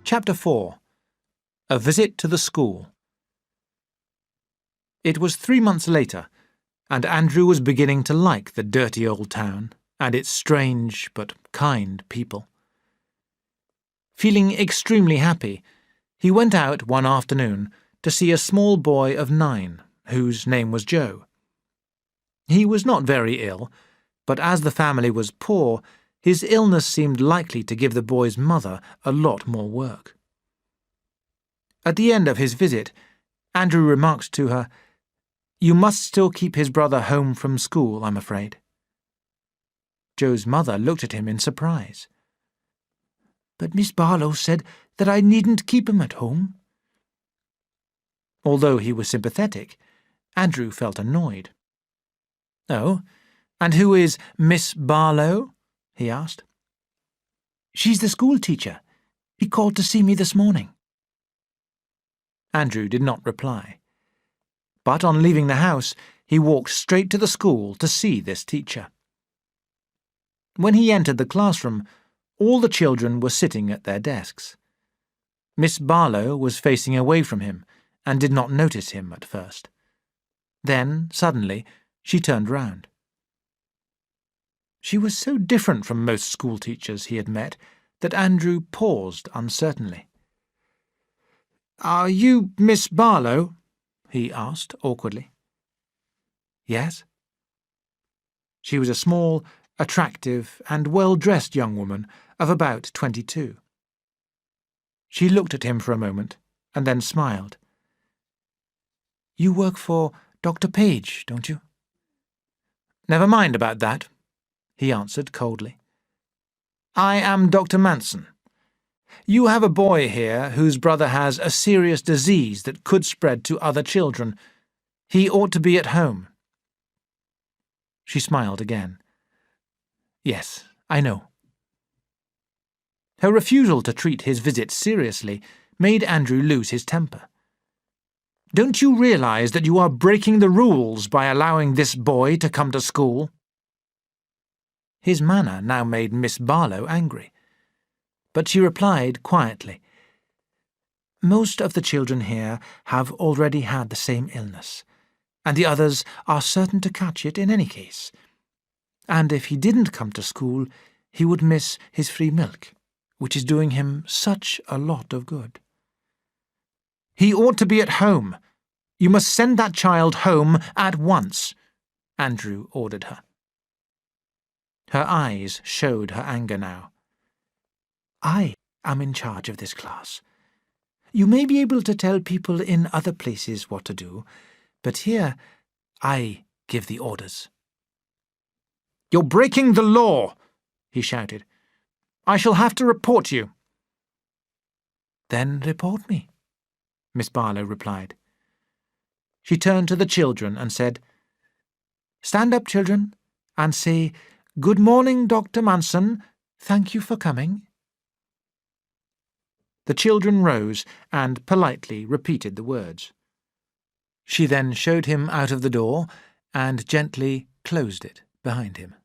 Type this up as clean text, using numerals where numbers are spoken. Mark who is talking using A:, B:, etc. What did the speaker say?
A: Chapter 4. A Visit to the School. It was 3 months later, and Andrew was beginning to like the dirty old town and its strange but kind people. Feeling extremely happy, he went out one afternoon to see a small boy of 9, whose name was Joe. He was not very ill, but as the family was poor, his illness seemed likely to give the boy's mother a lot more work. At the end of his visit, Andrew remarked to her, "You must still keep his brother home from school, I'm afraid." Joe's mother looked at him in surprise. "But Miss Barlow said that I needn't keep him at home." Although he was sympathetic, Andrew felt annoyed. "Oh, and who is Miss Barlow?" he asked. "She's the school teacher. He called to see me this morning." Andrew did not reply. But on leaving the house, he walked straight to the school to see this teacher. When he entered the classroom, all the children were sitting at their desks. Miss Barlow was facing away from him and did not notice him at first. Then, suddenly, she turned round. She was so different from most schoolteachers he had met that Andrew paused uncertainly. "Are you Miss Barlow?" he asked awkwardly. "Yes." She was a small, attractive, and well-dressed young woman of about 22. She looked at him for a moment and then smiled. "You work for Dr. Page, don't you?" "Never mind about that," he answered coldly. "I am Dr. Manson. You have a boy here whose brother has a serious disease that could spread to other children. He ought to be at home." She smiled again. "Yes, I know." Her refusal to treat his visit seriously made Andrew lose his temper. "Don't you realize that you are breaking the rules by allowing this boy to come to school?" His manner now made Miss Barlow angry, but she replied quietly, "Most of the children here have already had the same illness, and the others are certain to catch it in any case. And if he didn't come to school, he would miss his free milk, which is doing him such a lot of good." "He ought to be at home. You must send that child home at once," Andrew ordered her. Her eyes showed her anger now. "I am in charge of this class. You may be able to tell people in other places what to do, but here I give the orders." "You're breaking the law," he shouted. "I shall have to report you." "Then report me," Miss Barlow replied. She turned to the children and said, "Stand up, children, and say, 'Good morning, Dr. Manson. Thank you for coming.'" The children rose and politely repeated the words. She then showed him out of the door and gently closed it behind him.